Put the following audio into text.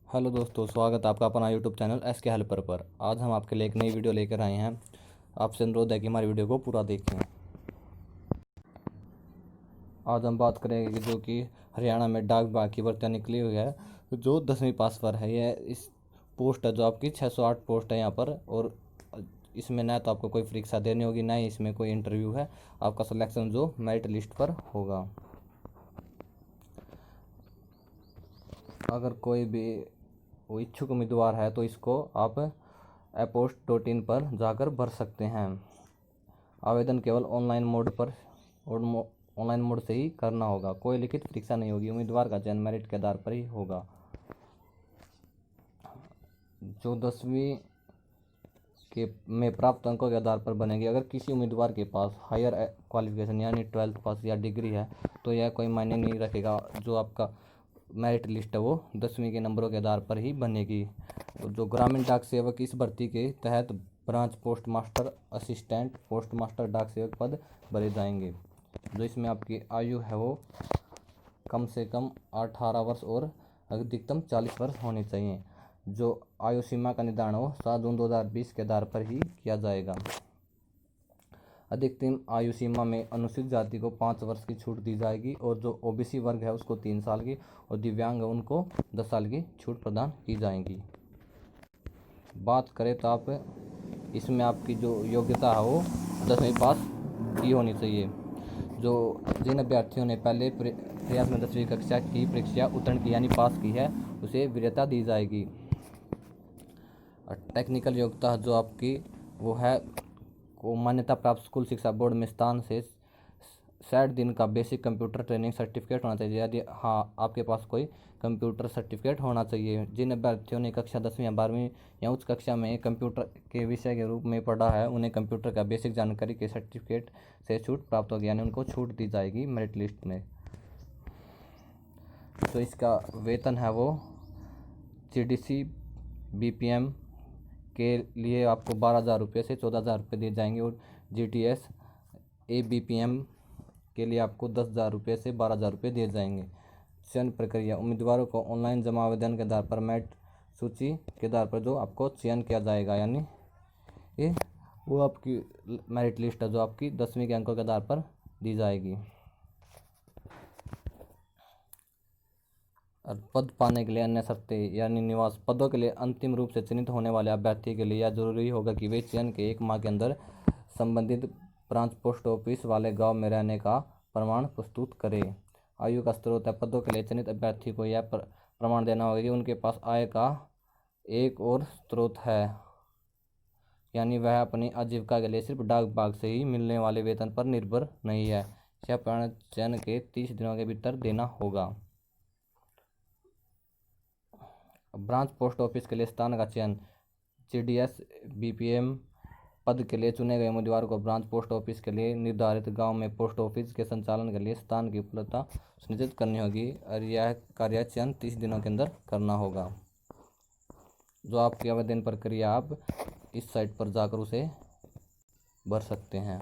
Hello दोस्तों, स्वागत है आपका अपना यूट्यूब चैनल एसके हेल्पर पर। आज हम आपके लिए एक नई वीडियो लेकर आए हैं। आपसे अनुरोध है कि हमारी वीडियो को पूरा देखें। आज हम बात करेंगे कि जो कि हरियाणा में डाक विभाग की भर्तियाँ निकली हुई है, जो 10वीं पास पर है। यह इस पोस्ट है जो आपकी 608 पोस्ट है यहाँ पर। और इसमें ना तो आपको कोई परीक्षा देनी होगी, ना ही इसमें कोई इंटरव्यू है। आपका सिलेक्शन जो मेरिट लिस्ट पर होगा। अगर कोई भी इच्छुक उम्मीदवार है तो इसको आप apost.in पर जाकर भर सकते हैं। आवेदन केवल ऑनलाइन मोड पर और ऑनलाइन मोड से ही करना होगा। कोई लिखित परीक्षा नहीं होगी। उम्मीदवार का चयन मेरिट के आधार पर ही होगा। जो 10वीं के में प्राप्त अंकों के आधार पर बनेगी। अगर किसी उम्मीदवार के पास हायर क्वालिफिकेशन यानी 12th पास या डिग्री है तो यह कोई मायने नहीं रखेगा। जो आपका मेरिट लिस्ट है वो 10वीं के नंबरों के आधार पर ही बनेगी। तो जो ग्रामीण डाक सेवक इस भर्ती के तहत branch post master, assistant post master डाक सेवक पद भरे जाएंगे। जो इसमें आपकी आयु है वो कम से कम 18 वर्ष और अधिकतम 40 वर्ष होनी चाहिए। जो आयु सीमा का निर्धारण हो 7 जून 2020 के आधार पर ही किया जाएगा। अधिकतम आयु सीमा में अनुसूचित जाति को 5 वर्ष की छूट दी जाएगी और जो ओबीसी वर्ग है उसको 3 साल की और दिव्यांग है उनको 10 साल की छूट प्रदान की जाएगी। बात करें तो आप इसमें आपकी जो योग्यता है वो 10वीं पास की होनी चाहिए। जो जिन अभ्यर्थियों ने पहले प्रयास में 10वीं कक्षा की परीक्षा उत्तीर्ण की यानी पास की है उसे वरीयता दी जाएगी। और टेक्निकल योग्यता जो आपकी वो है को मान्यता प्राप्त स्कूल शिक्षा बोर्ड में स्थान से 60 दिन का बेसिक कंप्यूटर ट्रेनिंग सर्टिफिकेट होना चाहिए। यदि हाँ आपके पास कोई कंप्यूटर सर्टिफिकेट होना चाहिए। जिन अभ्यर्थियों ने कक्षा 10वीं या 12वीं या उच्च कक्षा में कंप्यूटर के विषय के रूप में पढ़ा है उन्हें कंप्यूटर का बेसिक जानकारी के सर्टिफिकेट से छूट प्राप्त होगी, यानी उनको छूट दी जाएगी मेरिट लिस्ट में। तो इसका वेतन है वो CDC BPM के लिए आपको 12,000 रुपये से 14,000 रुपये दिए जाएंगे और GTS ABPM के लिए आपको 10,000 रुपये से 12,000 रुपये दिए जाएंगे। चयन प्रक्रिया उम्मीदवारों को ऑनलाइन जमा आवेदन के आधार पर मेरिट सूची के आधार पर जो आपको चयन किया जाएगा, यानी ये वो आपकी मेरिट लिस्ट है जो आपकी 10वीं के अंकों के आधार पर दी जाएगी। और पद पाने के लिए अन्य शर्तें यानी निवास पदों के लिए अंतिम रूप से चयनित होने वाले अभ्यर्थी के लिए यह जरूरी होगा कि वे चयन के 1 माह के अंदर संबंधित ब्रांच पोस्ट ऑफिस वाले गांव में रहने का प्रमाण प्रस्तुत करें। आयु का स्रोत है पदों के लिए चयनित अभ्यर्थी को यह प्रमाण देना होगा कि उनके पास आय का एक और स्रोत है, यानी वह अपनी आजीविका के लिए सिर्फ डाक विभाग से ही मिलने वाले वेतन पर निर्भर नहीं है। यह प्रमाण चयन के 30 दिनों के भीतर देना होगा। ब्रांच पोस्ट ऑफिस के लिए स्थान का चयन CDS BPM पद के लिए चुने गए उम्मीदवार को ब्रांच पोस्ट ऑफिस के लिए निर्धारित गांव में पोस्ट ऑफिस के संचालन के लिए स्थान की उपलब्धता सुनिश्चित करनी होगी और यह कार्य चयन 30 दिनों के अंदर करना होगा। जो आपकी आवेदन प्रक्रिया आप इस साइट पर जाकर उसे भर सकते हैं।